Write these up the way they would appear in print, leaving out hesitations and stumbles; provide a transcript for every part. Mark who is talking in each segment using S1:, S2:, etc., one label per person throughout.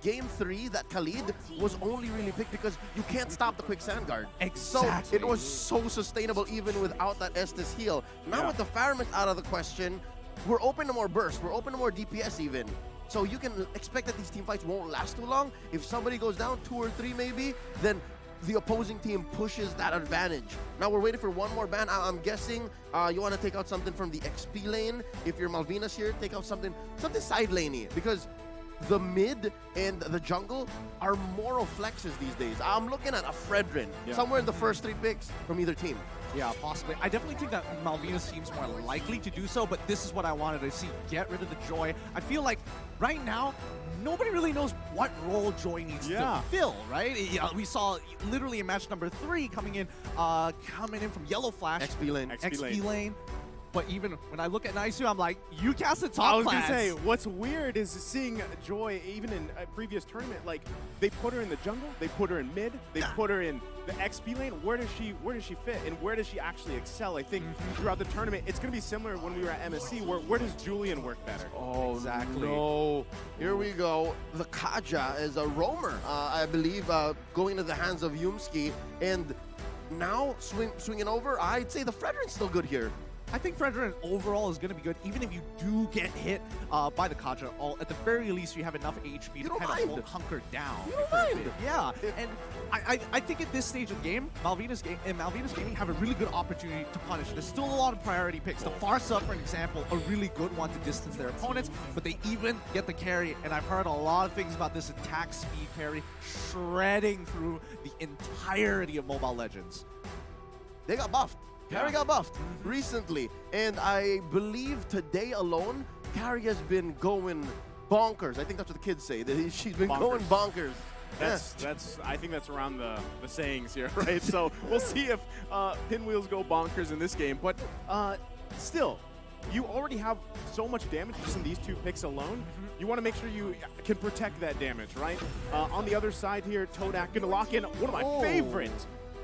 S1: Game 3, that Khalid was only really picked because you can't stop the quick sand guard.
S2: Exactly.
S1: So it was so sustainable even without that Estes heal. Now with the Faramist out of the question, we're open to more burst. We're open to more DPS even. So you can expect that these team fights won't last too long. If somebody goes down, 2 or 3 maybe, then the opposing team pushes that advantage. Now we're waiting for one more ban. I'm guessing you want to take out something from the XP lane. If you're Malvinas here, take out something side laney, because the mid and the jungle are moral flexes these days. I'm looking at a Fredrin somewhere in the first 3 picks from either team.
S2: Yeah, possibly. I definitely think that Malvinas seems more likely to do so, but this is what I wanted to see. Get rid of the Joy. I feel like right now, nobody really knows what role Joy needs to fill, right? Yeah, we saw literally in match number 3 coming in from Yellow Flash.
S1: XP lane.
S2: But even when I look at Naisu, I'm like, you cast a top
S3: I was
S2: class.
S3: gonna say, what's weird is seeing Joy, even in a previous tournament, like they put her in the jungle, they put her in mid, they put her in the XP lane. Where does she fit, and where does she actually excel? I think throughout the tournament, it's gonna be similar when we were at MSC. Where does Julian work better?
S1: Oh,
S2: exactly.
S1: No. Here we go. The Kaja is a roamer, I believe, going to the hands of Yumski, and now swinging over. I'd say the Fredrin's still good here.
S2: I think Fredrin overall is going to be good, even if you do get hit by the Kaja. At the very least, you have enough HP to kind of hunker down.
S1: You don't mind.
S2: Yeah, and I think at this stage of the game, Malvinas Gaming have a really good opportunity to punish. There's still a lot of priority picks. The Farsa, for example, a really good one to distance their opponents, but they even get the carry, and I've heard a lot of things about this attack speed carry shredding through the entirety of Mobile Legends.
S1: They got buffed. Carry got buffed recently, and I believe today alone, Carrie has been going bonkers. I think that's what the kids say. That she's been going bonkers.
S3: I think that's around the sayings here, right? So we'll see if Pinwheels go bonkers in this game. But still, you already have so much damage just in these 2 picks alone. You want to make sure you can protect that damage, right? On the other side here, Todak going to lock in one of my favorite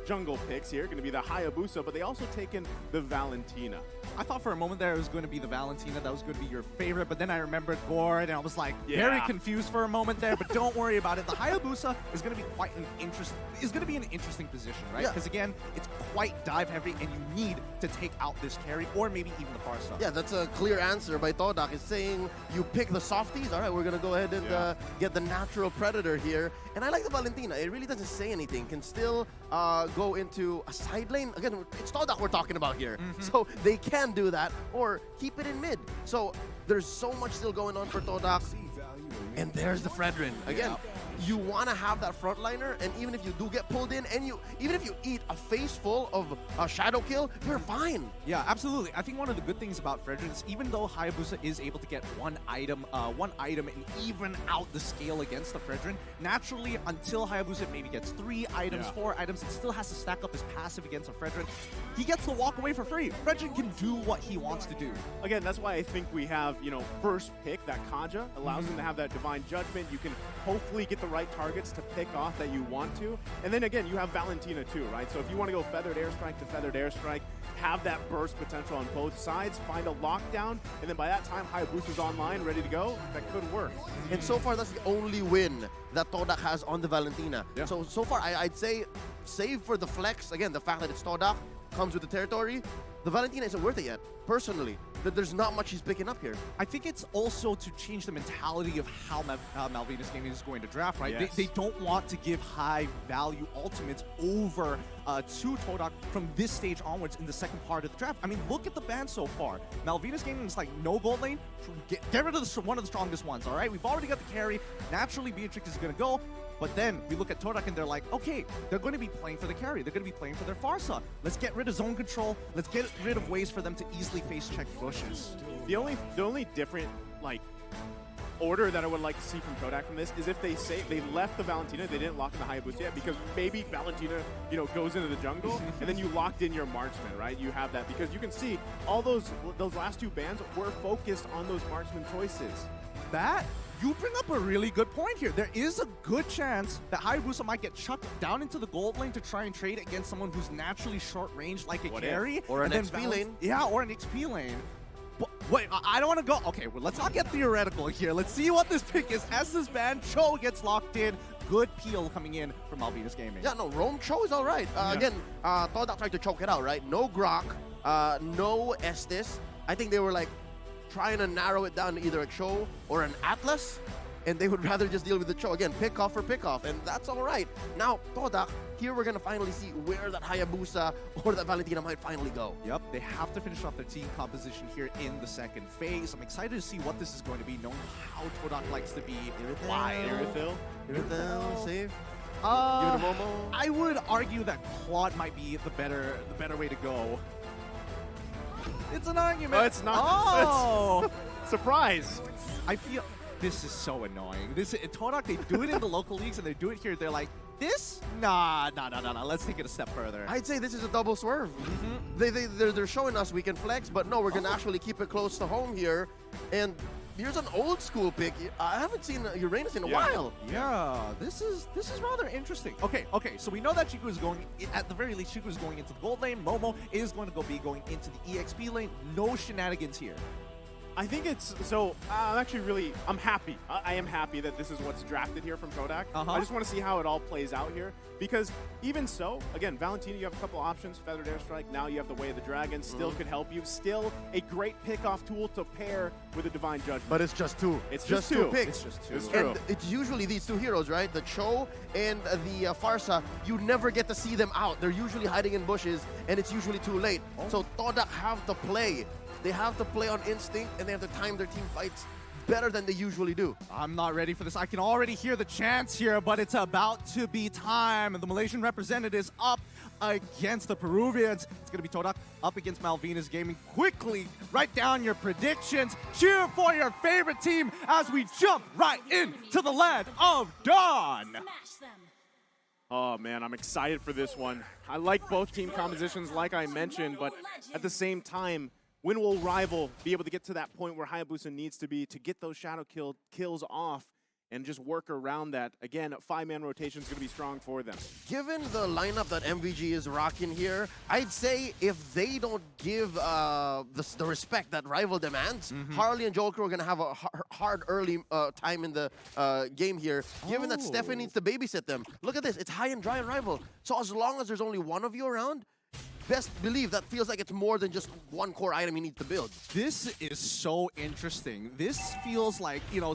S3: jungle picks here, going to be the Hayabusa, but they also taken the Valentina.
S2: I thought for a moment there it was going to be the Valentina, that was going to be your favorite, but then I remembered Gord, and I was like very confused for a moment there, but don't worry about it. The Hayabusa is going to be quite an interesting position, right? Because again, it's quite dive heavy, and you need to take out this carry, or maybe even the Farsa.
S1: Yeah, that's a clear answer by Todak. It's saying you pick the softies. All right, we're going to go ahead and get the natural predator here. And I like the Valentina. It really doesn't say anything. Can still go into a side lane. Again, it's Todak we're talking about here. So they can do that, or keep it in mid. So there's so much still going on for Todak. And there's the Fredrin. Again, you want to have that frontliner, and even if you do get pulled in, and even if you eat a face full of a shadow kill, you're fine.
S2: Yeah, absolutely. I think one of the good things about Fredrin is even though Hayabusa is able to get one item and even out the scale against the Fredrin, naturally, until Hayabusa maybe gets 3 items, 4 items, it still has to stack up his passive against a Fredrin. He gets to walk away for free. Fredrin can do what he wants to do.
S3: Again, that's why I think we have, first pick, that Kaja, allows him to have that Divine Judgment. You can hopefully get the right targets to pick off that you want to. And then again, you have Valentina too, right? So if you want to go Feathered Airstrike to Feathered Airstrike, have that burst potential on both sides, find a lockdown, and then by that time, Hayabusa's online, ready to go, that could work.
S1: And so far, that's the only win that Todak has on the Valentina.
S3: Yeah.
S1: So far, I'd say, save for the flex, again, the fact that it's Todak, comes with the territory, the Valentina isn't worth it yet, personally. There's not much he's picking up here.
S2: I think it's also to change the mentality of how Malvinas Gaming is going to draft, right?
S3: Yes.
S2: They don't want to give high-value ultimates over to Todak from this stage onwards in the second part of the draft. I mean, look at the ban so far. Malvinas Gaming is like, no gold lane, get rid of one of the strongest ones, all right? We've already got the carry. Naturally, Beatrix is going to go. But then we look at Todak and they're like, okay, they're going to be playing for the carry. They're going to be playing for their Farsa. Let's get rid of zone control. Let's get rid of ways for them to easily face check bushes.
S3: The only different order that I would like to see from Todak from this is if they say they left the Valentina, they didn't lock in the Hayabusa yet, because maybe Valentina, goes into the jungle and then you locked in your marksman, right? You have that because you can see all those last 2 bans were focused on those marksman choices.
S2: You bring up a really good point here. There is a good chance that Hayabusa might get chucked down into the gold lane to try and trade against someone who's naturally short range like a carry.
S1: Or an XP lane.
S2: Yeah, or an XP lane. But Wait, I don't want to go. Okay, well, let's not get theoretical here. Let's see what this pick is. As this ban, Cho gets locked in. Good peel coming in from Malvinas Gaming.
S1: Yeah, no, Rome Cho is all right. Again, Todak tried to choke it out, right? No Grok, no Estes. I think they were like trying to narrow it down to either a Cho or an Atlas, and they would rather just deal with the Cho. Again, pick off for pick off, and that's all right. Now, Todak, here we're going to finally see where that Hayabusa or that Valentina might finally go.
S2: Yep, they have to finish off their team composition here in the second phase. I'm excited to see what this is going to be, knowing how Todak likes to be wide.
S1: Irithil, save. Give it to Momo.
S2: I would argue that Claude might be the better way to go. It's an argument.
S3: Oh, it's not.
S2: Oh!
S3: Surprise.
S2: I feel this is so annoying. Todak, they do it in the local leagues and they do it here. They're like, this? Nah. Let's take it a step further.
S1: I'd say this is a double swerve. They're showing us we can flex, but no, we're going to actually keep it close to home here. And here's an old school pick. I haven't seen Uranus in a while.
S2: Yeah, this is rather interesting. Okay, so we know that Chiku is going, at the very least, Chiku is going into the gold lane. Momo is going to be going into the EXP lane. No shenanigans here.
S3: I think it's, so I'm happy. I am happy that this is what's drafted here from Kodak. I just want to see how it all plays out here, because even so, again, Valentina, you have a couple options. Feathered Airstrike, now you have the Way of the Dragon, still could help you. Still a great pick-off tool to pair with a Divine Judgment.
S1: But it's just two.
S3: It's
S1: just
S3: two
S1: picks.
S3: It's just two. It's true.
S1: And it's usually these two heroes, right? The Cho and the Farsa, you never get to see them out. They're usually hiding in bushes, and it's usually too late. So Todak have to play. They have to play on instinct, and they have to time their team fights better than they usually do.
S2: I'm not ready for this. I can already hear the chants here, but it's about to be time. The Malaysian representatives up against the Peruvians. It's going to be Todak up against Malvinas Gaming. Quickly, write down your predictions. Cheer for your favorite team as we jump right into the land of dawn.
S3: Oh man, I'm excited for this one. I like both team compositions, like I mentioned, but at the same time, when will Rival be able to get to that point where Hayabusa needs to be to get those shadow kills off and just work around that? Again, 5-man rotation is going to be strong for them.
S1: Given the lineup that MVG is rocking here, I'd say if they don't give the respect that Rival demands, Harley and Joker are going to have a hard early time in the game here, given that Stephanie needs to babysit them. Look at this. It's high and dry on Rival. So as long as there's only one of you around, best believe that feels like it's more than just one core item you need to build.
S2: This is so interesting. This feels like, you know,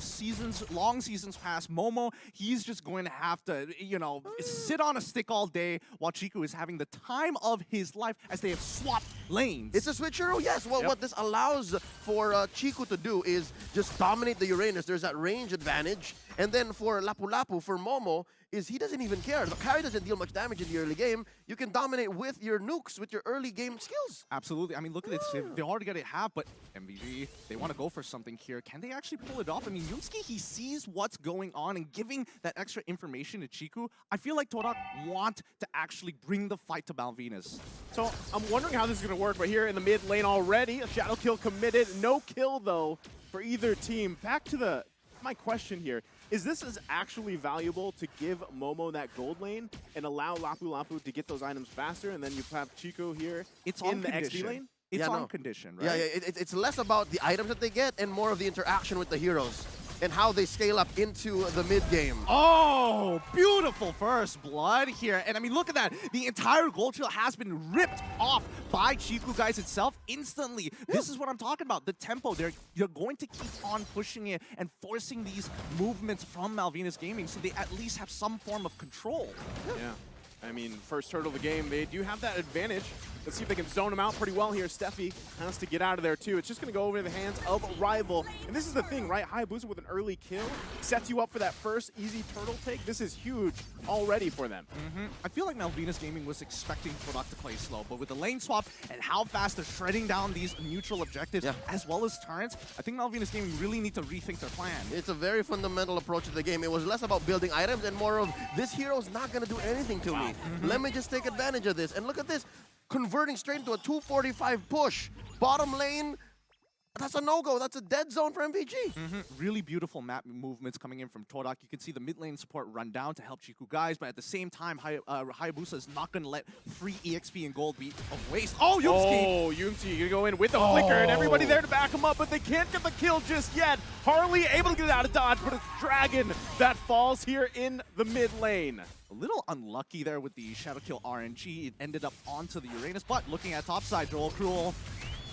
S2: long seasons past. Momo, he's just going to have to, you know, sit on a stick all day while Chiku is having the time of his life as they have swapped lanes.
S1: It's a switcheroo, yes. Well, what this allows for Chiku to do is just dominate the Uranus. There's that range advantage. And then for Lapu Lapu, for Momo, is he doesn't even care. The carry doesn't deal much damage in the early game. You can dominate with your nukes, with your early game skills.
S2: Absolutely. I mean, look at this. They already got it half, but MVG, they want to go for something here. Can they actually pull it off? I mean, Yusuke, he sees what's going on, and giving that extra information to Chiku, I feel like Todak want to actually bring the fight to Malvinas.
S3: So I'm wondering how this is going to work, but here in the mid lane already, a shadow kill committed. No kill, though, for either team. Back to my question here. Is this as actually valuable to give Momo that gold lane and allow Lapu Lapu to get those items faster, and then you have Chico here in the XP lane?
S2: It's on condition, right?
S1: Yeah, it's less about the items that they get and more of the interaction with the heroes and how they scale up into the mid game.
S2: Oh, beautiful first blood here. And I mean, look at that. The entire gold shield has been ripped off by Chiku guys itself instantly. This is what I'm talking about. The tempo, you're going to keep on pushing it and forcing these movements from Malvinas Gaming so they at least have some form of control.
S3: Yeah. I mean, first turtle of the game, they do have that advantage. Let's see if they can zone him out pretty well here. Steffi has to get out of there too. It's just going to go over to the hands of Rival. And this is the thing, right? Hayabusa with an early kill sets you up for that first easy turtle take. This is huge already for them.
S2: I feel like Malvinas Gaming was expecting Todak to play slow, but with the lane swap and how fast they're shredding down these neutral objectives as well as turrets, I think Malvinas Gaming really need to rethink their plan.
S1: It's a very fundamental approach to the game. It was less about building items and more of, this hero's not going to do anything to me. Let me just take advantage of this. And look at this. Converting straight into a 245 push. Bottom lane, That's a no-go. That's a dead zone for MVG.
S2: Really beautiful map movements coming in from Todak. You can see the mid lane support run down to help Chiku guys, but at the same time, Hayabusa is not going to let free EXP and gold be a waste. Oh, Yumski!
S3: Oh, Yumski gonna go in with the flicker, and everybody there to back him up, but they can't get the kill just yet. Harley able to get it out of dodge, but it's Dragon that falls here in the mid lane.
S2: A little unlucky there with the Shadow Kill RNG. It ended up onto the Uranus, but looking at topside, Joel Cruel.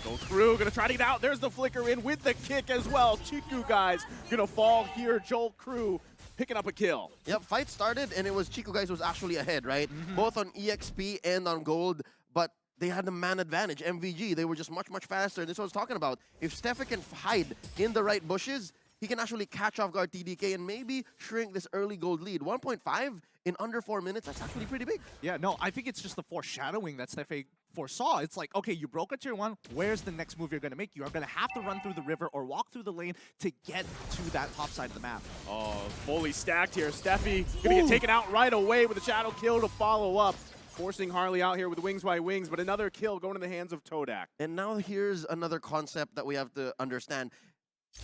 S3: Joel Crew gonna try to get out. There's the flicker in with the kick as well. Chiku guys gonna fall here. Joel Crew picking up a kill.
S1: Yep, fight started, and it was Chico guys who was actually ahead, right? Both on EXP and on gold, but they had the man advantage. MVG, they were just much, much faster. This is what I was talking about. If Steffi can hide in the right bushes, he can actually catch off guard TDK and maybe shrink this early gold lead. 1.5 in under 4 minutes, that's actually pretty big.
S2: Yeah, no, I think it's just the foreshadowing that Steffi foresaw. It's like, okay, you broke a tier 1, where's the next move you're going to make? You are going to have to run through the river or walk through the lane to get to that top side of the map.
S3: Oh, fully stacked here. Steffi gonna get taken out right away with a shadow kill to follow up. Forcing Harley out here with wings by wings, but another kill going to the hands of Todak.
S1: And now here's another concept that we have to understand.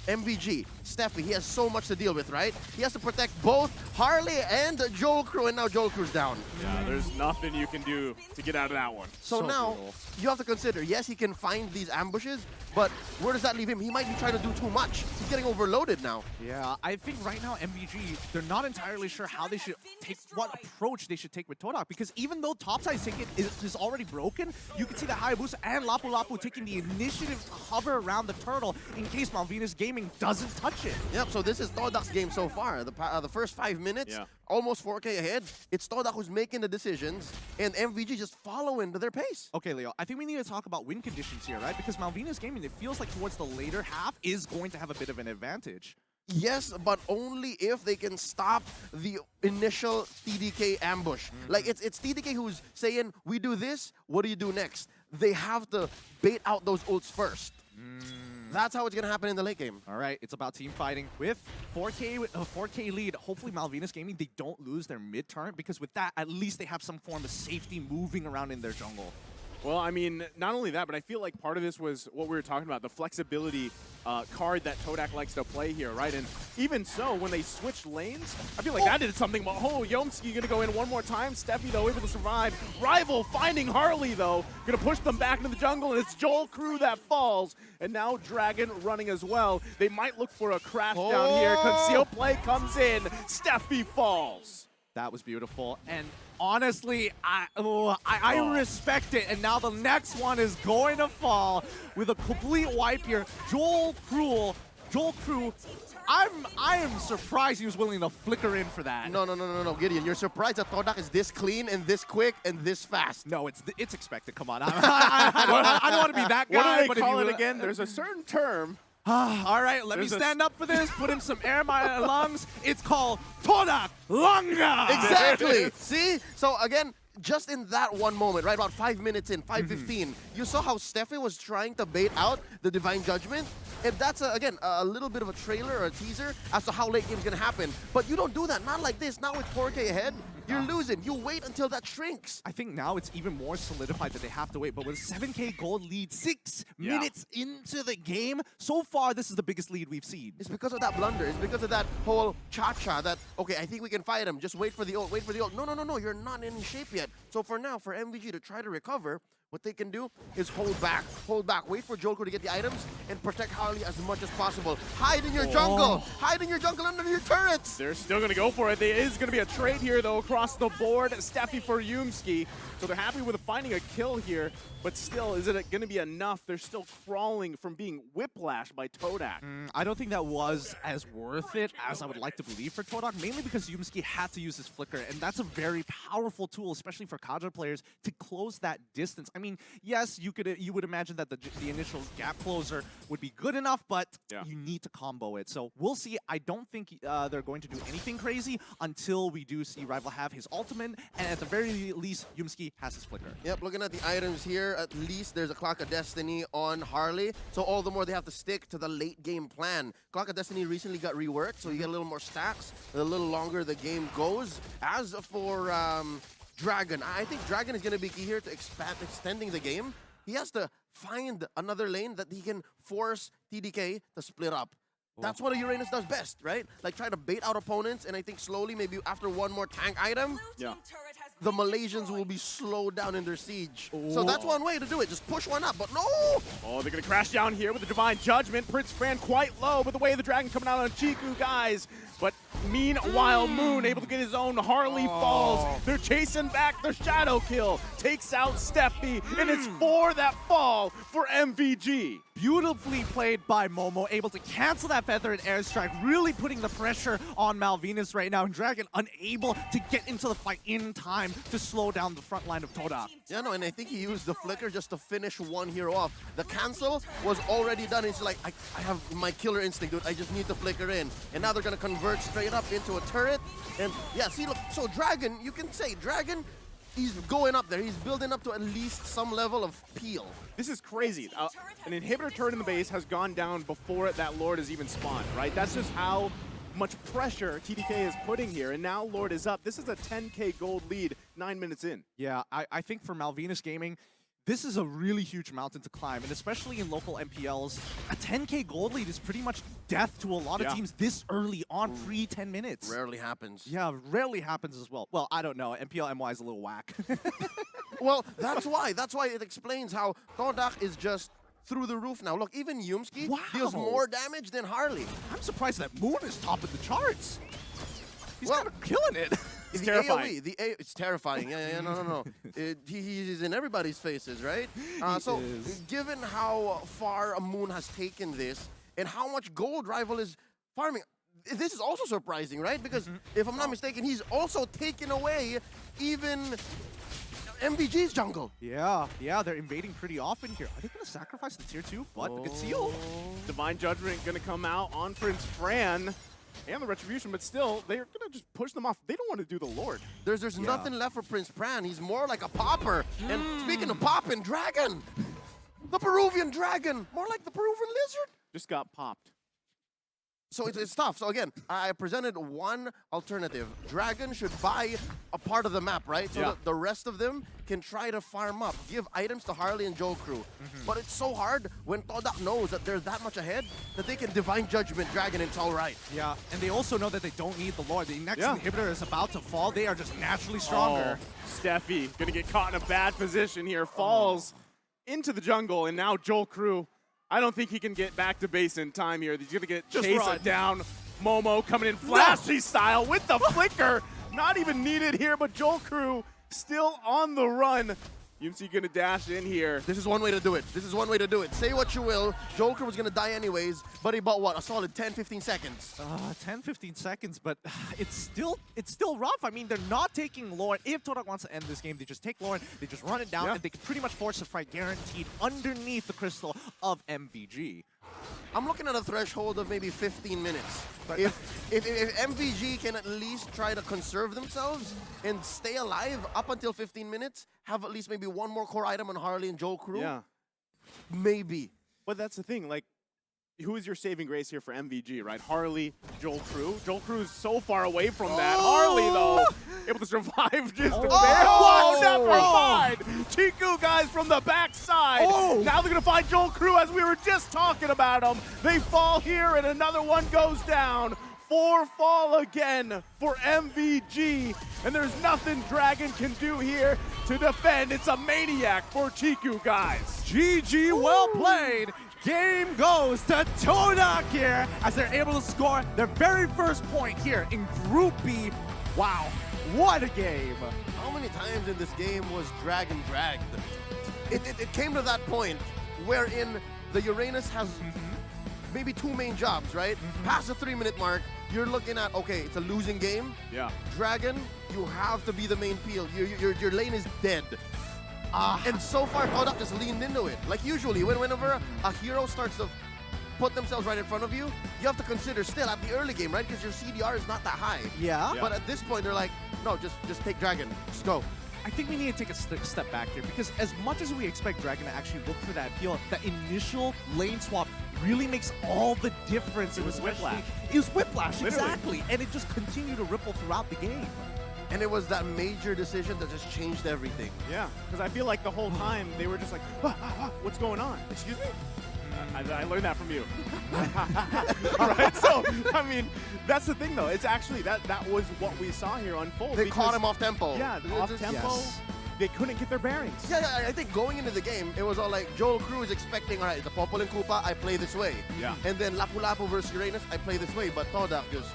S1: MVG, Steffi, he has so much to deal with, right? He has to protect both Harley and Joel Crew, and now Joel Crew's down.
S3: Yeah, there's nothing you can do to get out of that one.
S1: So now,
S2: brutal.
S1: you have to consider, yes, he can find these ambushes, but where does that leave him? He might be trying to do too much. He's getting overloaded now.
S2: Yeah, I think right now MVG, they're not entirely sure how they should take, what approach they should take with Todak, because even though topside ticket is already broken, you can see that Hayabusa and Lapu Lapu taking the initiative to hover around the turtle in case Malvinas Gaming doesn't touch it.
S1: Yep, so this is Todak's game so far. The first 5 minutes, almost 4K ahead. It's Todak who's making the decisions, and MVG just following to their pace.
S2: Okay, Leo, I think we need to talk about win conditions here, right? Because Malvinas Gaming, it feels like towards the later half, is going to have a bit of an advantage.
S1: Yes, but only if they can stop the initial TDK ambush. Like, it's TDK who's saying, we do this, what do you do next? They have to bait out those ults first. That's how it's going to happen in the late game.
S2: All right, it's about team fighting with 4K lead. Hopefully Malvinas Gaming, they don't lose their mid-turn, because with that, at least they have some form of safety moving around in their jungle.
S3: Well, I mean, not only that, but I feel like part of this was what we were talking about, the flexibility card that Todak likes to play here, right? And even so, when they switched lanes, I feel like that did something. But, Yomski gonna go in one more time. Steffi, though, able to survive. Rival finding Harley, though, gonna push them back into the jungle, and it's Joel Crew that falls. And now Dragon running as well. They might look for a crash down here. Conceal play comes in. Steffi falls.
S2: That was beautiful. And honestly, I respect it. And now the next one is going to fall with a complete wipe here. Joel Crew, I am surprised he was willing to flicker in for that.
S1: No, Gideon. You're surprised that Todak is this clean and this quick and this fast.
S2: No, it's expected. Come on. I don't want to be that guy.
S3: What do they call it again? There's a certain term.
S2: All right, let me stand up for this, put in some air in my lungs. It's called Todak Lunga!
S1: Exactly! See? So again, just in that one moment, right, about 5 minutes in, 5:15, you saw how Steffi was trying to bait out the Divine Judgment. And that's, again, a little bit of a trailer or a teaser as to how late game's going to happen. But you don't do that. Not like this. Not with 4K ahead. You're losing. You wait until that shrinks.
S2: I think now it's even more solidified that they have to wait. But with 7K gold lead, 6 minutes into the game, so far this is the biggest lead we've seen.
S1: It's because of that blunder. It's because of that whole cha-cha that, okay, I think we can fight him. Just wait for the ult, wait for the ult. No, you're not in shape yet. So for now, for MVG to try to recover, what they can do is hold back, wait for Joel Crew to get the items, and protect Harley as much as possible. Hide in your jungle! Hide in your jungle under your turrets!
S3: They're still going to go for it. There is going to be a trade here, though, across the board. Steffi for Yumski. So they're happy with finding a kill here, but still, is it going to be enough? They're still crawling from being whiplashed by Todak.
S2: I don't think that was as worth it as I would like to believe for Todak, mainly because Yumski had to use his flicker, and that's a very powerful tool, especially for Kadra players, to close that distance. I mean, yes, you would imagine that the initial gap closer would be good enough, but you need to combo it. So we'll see. I don't think they're going to do anything crazy until we do see Rival have his ultimate, and at the very least, Yumski has his flicker.
S1: Yep, looking at the items here, at least there's a Clock of Destiny on Harley, so all the more they have to stick to the late game plan. Clock of Destiny recently got reworked, so you get a little more stacks, a little longer the game goes. As for Dragon, I think Dragon is going to be key here to extending the game. He has to find another lane that he can force TDK to split up. That's what a Uranus does best, right? Like try to bait out opponents, and I think slowly, maybe after one more tank item, the Malaysians will be slowed down in their siege. So that's one way to do it. Just push one up, but no!
S3: Oh, they're going to crash down here with the Divine Judgment. Prince Fran quite low, but the way of the Dragon coming out on Chiku, guys. But meanwhile, Moon able to get his own. Harley falls. They're chasing back the Shadow Kill. Takes out Steffi, and it's 4 that fall for MVG.
S2: Beautifully played by Momo, able to cancel that feather and airstrike, really putting the pressure on Malvinas right now, and Dragon unable to get into the fight in time to slow down the front line of Toda.
S1: Yeah, no, and I think he used the flicker just to finish one hero off. The cancel was already done. It's like, I have my killer instinct, dude. I just need to flicker in. And now they're going to convert straight up into a turret. And yeah, see, look, so Dragon, you can say Dragon, he's going up there. He's building up to at least some level of peel.
S3: This is crazy. An inhibitor turret in the base has gone down before that Lord has even spawned, right? That's just how much pressure TDK is putting here, and now Lord is up. This is a 10K gold lead 9 minutes in.
S2: Yeah, I think for Malvinas Gaming, this is a really huge mountain to climb, and especially in local MPLs, a 10K gold lead is pretty much death to a lot of teams this early on, pre-10 minutes.
S1: Rarely happens.
S2: Yeah, rarely happens as well. Well, I don't know. MPL MY is a little whack.
S1: Well, that's why. That's why it explains how Todak is just through the roof now. Look, even Yumski deals more damage than Harley.
S2: I'm surprised that Moon is top of the charts. He's
S1: Well,
S2: kind of killing it.
S1: The
S3: terrifying.
S1: AoE, it's terrifying. Yeah, no. He's in everybody's faces, right? So, given how far Moon has taken this and how much gold Rival is farming, this is also surprising, right? Because if I'm not mistaken, he's also taken away even MVG's jungle.
S2: Yeah, they're invading pretty often here. Are they going to sacrifice the tier 2? But good seal.
S3: Divine Judgment going to come out on Prince Fran and the Retribution, but still, they're going to just push them off. They don't want to do the Lord.
S1: There's nothing left for Prince Fran. He's more like a popper. And speaking of popping, Dragon! The Peruvian Dragon! More like the Peruvian Lizard!
S3: Just got popped.
S1: So it's tough. So again, I presented one alternative. Dragon should buy a part of the map, right? So that the rest of them can try to farm up, give items to Harley and Joe Crew. But it's so hard when Todak knows that they're that much ahead that they can Divine Judgment Dragon and it's all right.
S2: Yeah, and they also know that they don't need the Lord. The next inhibitor is about to fall. They are just naturally stronger.
S3: Steffi going to get caught in a bad position here. Falls into the jungle, and now Joel Crew, I don't think he can get back to base in time here. He's going to get chased down. Momo coming in flashy style with the flicker. Not even needed here, but Joel Crew still on the run. Yumsi going to dash in here.
S1: This is one way to do it. This is one way to do it. Say what you will. Joel Crew was going to die anyways, but he bought what? A solid 10-15 seconds.
S2: 10-15 seconds, but it's still rough. I mean, they're not taking Lauren. If Todak wants to end this game, they just take Lauren, they just run it down, and they can pretty much force a fight guaranteed underneath the crystal of MVG.
S1: I'm looking at a threshold of maybe 15 minutes. But if MVG can at least try to conserve themselves and stay alive up until 15 minutes, have at least maybe one more core item on Harley and Joel Crew, maybe.
S3: But that's the thing, like, who is your saving grace here for MVG, right? Harley, Joel Crew. Joel Crew is so far away from that. Harley, though, able to survive just a bit. Oh, never mind. Chiku, guys, from the backside. Now they're going to find Joel Crew as we were just talking about him. They fall here, and another one goes down. 4 fall again for MVG, and there's nothing Dragon can do here to defend. It's a maniac for Chiku, guys.
S2: GG, well played. Game goes to Todak here as they're able to score their very first point here in Group B. Wow, what a game.
S1: How many times in this game was Dragon dragged? It came to that point wherein the Uranus has maybe 2 main jobs, right? Past the 3-minute mark, you're looking at, okay, it's a losing game. Dragon, you have to be the main peel. Your lane is dead. And so far, Todak just leaned into it. Like usually, whenever a hero starts to put themselves right in front of you, you have to consider still at the early game, right? Because your CDR is not that high. But at this point, they're like, no, just take Dragon. Just go.
S2: I think we need to take a step back here, because as much as we expect Dragon to actually look for that peel, that initial lane swap really makes all the difference.
S3: It was Whiplash.
S2: It was Whiplash, exactly. And it just continued to ripple throughout the game.
S1: And it was that major decision that just changed everything.
S3: Yeah, because I feel like the whole time they were just like, what's going on?
S1: Excuse me?
S3: I learned that from you. All right, so I mean, that's the thing though. It's actually that was what we saw here unfold.
S1: They caught him off tempo.
S3: Yeah, off tempo.
S2: Yes.
S3: They couldn't get their bearings.
S1: Yeah, I think going into the game, it was all like Joel Cruz expecting, all right, the Popol and Koopa, I play this way.
S3: Yeah.
S1: And then Lapu Lapu versus Uranus, I play this way. But Todak just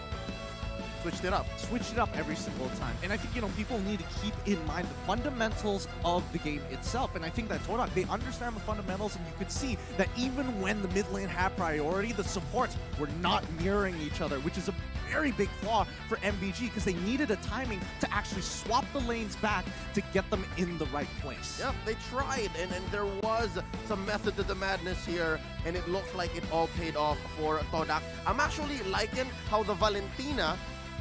S1: switched it up.
S2: Switched it up every single time. And I think, you know, people need to keep in mind the fundamentals of the game itself. And I think that Todak, they understand the fundamentals, and you could see that even when the mid lane had priority, the supports were not mirroring each other, which is a very big flaw for MVG because they needed a timing to actually swap the lanes back to get them in the right place.
S1: Yep, they tried, and there was some method to the madness here, and it looks like it all paid off for Todak. I'm actually liking how the Valentina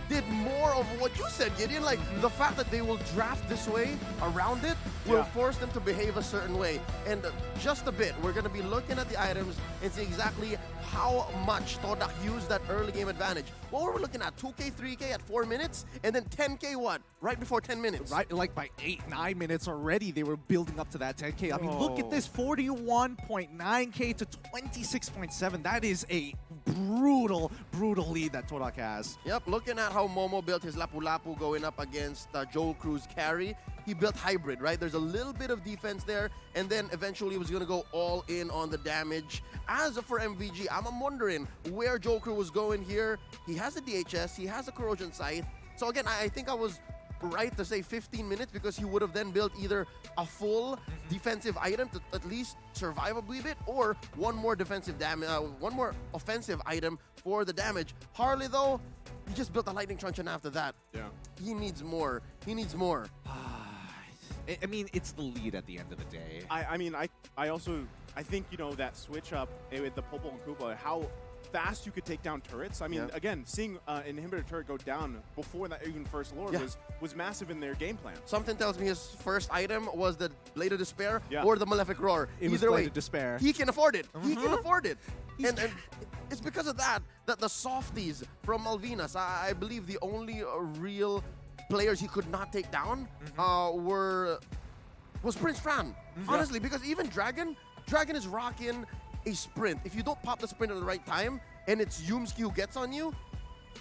S1: did more of what you said, Gideon. Like, the fact that they will draft this way around it will force them to behave a certain way. And just a bit, we're going to be looking at the items and see exactly how much Todak used that early game advantage. What were we looking at? 2K, 3K at 4 minutes? And then 10K what? Right before 10 minutes.
S2: Right, like by 8-9 minutes already, they were building up to that 10K. I mean, look at this, 41.9K to 26.7. That is a brutal lead that Todak has.
S1: Yep, looking at how Momo built his Lapu Lapu going up against Joel Cruz carry, he built hybrid, right? There's a little bit of defense there, and then eventually he was going to go all in on the damage. As for MVG, I'm wondering where Joel Cruz was going here. He has a DHS, he has a corrosion scythe. So again, I think I was right to say 15 minutes because he would have then built either a full defensive item to at least survive a wee bit, or one more defensive damage, one more offensive item for the damage. Harley though, he just built a lightning truncheon after that.
S3: Yeah.
S1: He needs more. He needs more.
S2: I mean, it's the lead at the end of the day.
S3: I also think, you know, that switch up with the Popol and Koopa, how fast you could take down turrets. I mean, again, seeing an inhibitor turret go down before that even first lord was massive in their game plan.
S1: Something tells me his first item was the Blade of Despair or the Malefic Roar.
S2: It was
S1: Either
S2: Blade
S1: way,
S2: of Despair.
S1: he can afford it. He can afford it. And it's because of that the softies from Malvinas, I believe the only real players he could not take down was Prince Fran. Honestly, because even Dragon is rocking a sprint. If you don't pop the sprint at the right time, and it's Yumski who gets on you,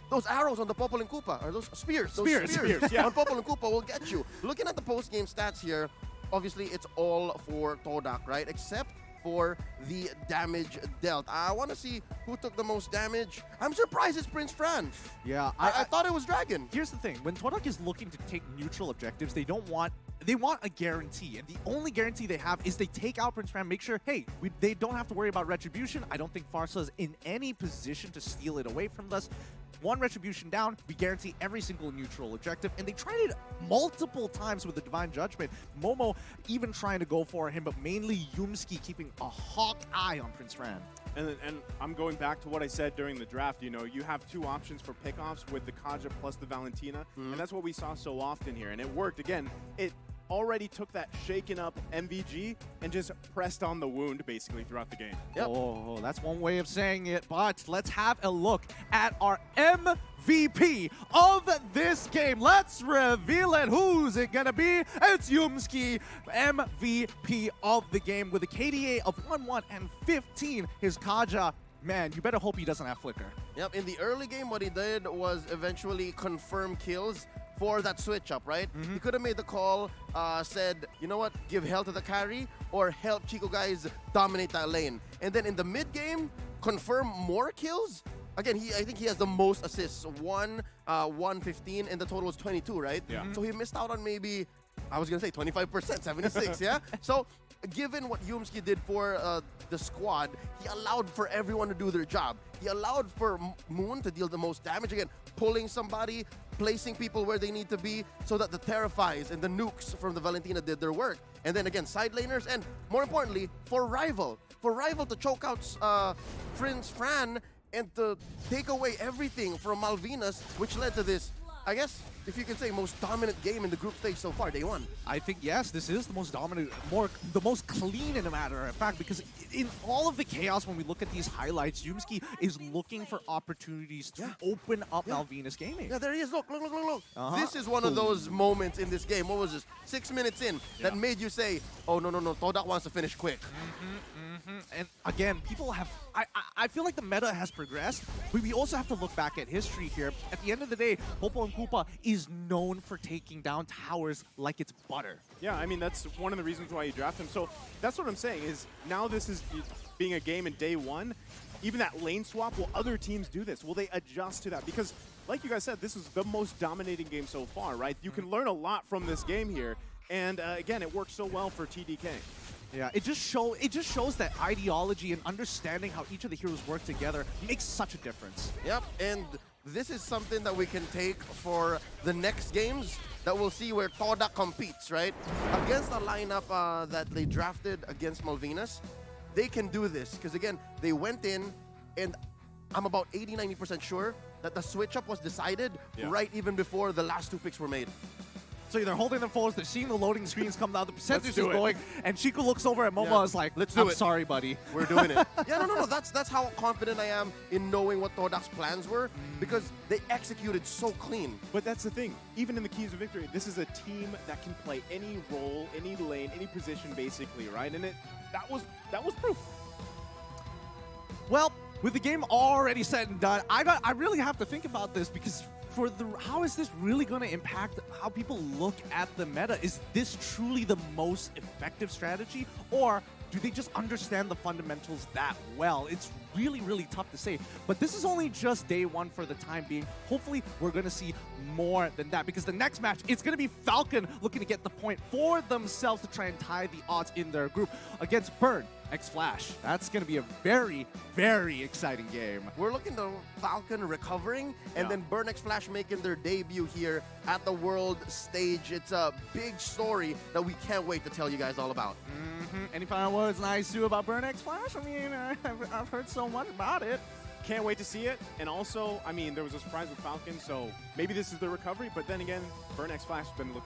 S1: those arrows on the Popol and Koopa, or those spears on Popol and Koopa will get you. Looking at the post-game stats here, obviously it's all for Todak, right? Except for the damage dealt. I want to see who took the most damage. I'm surprised it's Prince Fran.
S2: Yeah,
S1: I thought it was Dragon.
S2: Here's the thing. When Todak is looking to take neutral objectives, they want a guarantee. And the only guarantee they have is they take out Prince Fran, make sure, hey, they don't have to worry about Retribution. I don't think Farsa is in any position to steal it away from us. One Retribution down, we guarantee every single neutral objective. And they tried it multiple times with the Divine Judgment. Momo even trying to go for him, but mainly Yumski keeping a hawk eye on Prince Fran.
S3: And I'm going back to what I said during the draft. You know, you have two options for pickoffs with the Kaja plus the Valentina, and that's what we saw so often here. And it worked. Again, it already took that shaken up MVG and just pressed on the wound basically throughout the game.
S1: Yep.
S2: Oh, that's one way of saying it, but let's have a look at our MVP of this game. Let's reveal it. Who's it gonna be? It's Yumski, MVP of the game with a KDA of 1-1 and 15. His Kaja, man, you better hope he doesn't have Flicker.
S1: Yep, in the early game, what he did was eventually confirm kills for that switch up, right? He could have made the call, said, you know what, give hell to the carry, or help Chico guys dominate that lane. And then in the mid game, confirm more kills. Again, I think he has the most assists, 115, and the total was 22, right?
S3: Yeah.
S1: So he missed out on maybe, I was gonna say 25%, 76, yeah? So given what Yumski did for the squad, he allowed for everyone to do their job. He allowed for Moon to deal the most damage, again, pulling somebody, placing people where they need to be so that the Terrifies and the nukes from the Valentina did their work. And then again, side laners, and more importantly, for Rival to choke out Prince Fran and to take away everything from Malvinas, which led to this, I guess, if you can say, most dominant game in the group stage so far, day one.
S2: I think, yes, this is the most dominant, the most clean in a matter of fact, because in all of the chaos, when we look at these highlights, Yumski is looking for opportunities to open up Malvinas gaming.
S1: Yeah, there he is. Look. This is one of those moments in this game. What was this? 6 minutes in that made you say, oh, no, Todak wants to finish quick.
S2: And again, people have... I feel like the meta has progressed, but we also have to look back at history here. At the end of the day, Popo and Koopa is known for taking down towers like it's butter.
S3: Yeah, I mean, that's one of the reasons why you draft him. So that's what I'm saying is now this is being a game in day one. Even that lane swap, will other teams do this? Will they adjust to that? Because like you guys said, this is the most dominating game so far, right? You can learn a lot from this game here. And again, it works so well for TDK.
S2: Yeah, it just shows that ideology and understanding how each of the heroes work together makes such a difference.
S1: Yep, and this is something that we can take for the next games that we'll see where Todak competes, right? Against the lineup that they drafted against Malvinas, they can do this. Because again, they went in, and I'm about 80-90% sure that the switch-up was decided right even before the last 2 picks were made.
S2: So they're holding their phones, they're seeing the loading screens come down, the percentage is going, and Chico looks over at Momo is like,
S1: let's do
S2: I'm
S1: it.
S2: sorry, buddy.
S1: We're doing it. Yeah, no. That's how confident I am in knowing what Todak's plans were, because they executed so clean.
S3: But that's the thing. Even in the keys of victory, this is a team that can play any role, any lane, any position, basically, right? And that was proof.
S2: Well, with the game already said and done, I really have to think about this, because how is this really going to impact how people look at the meta? Is this truly the most effective strategy, or do they just understand the fundamentals that well? It's really, really tough to say. But this is only just day one for the time being. Hopefully, we're going to see more than that, because the next match, it's going to be Falcon looking to get the point for themselves to try and tie the odds in their group against Burn x Flash. That's going to be a very, very exciting game.
S1: We're looking to Falcon recovering, and then Burn x Flash making their debut here at the world stage. It's a big story that we can't wait to tell you guys all about.
S2: Any final words, Naisu, about Burn x Flash? I mean, I've heard so much about it.
S3: Can't wait to see it. And also, I mean, there was a surprise with Falcon, so maybe this is the recovery. But then again, Burn x Flash has been looking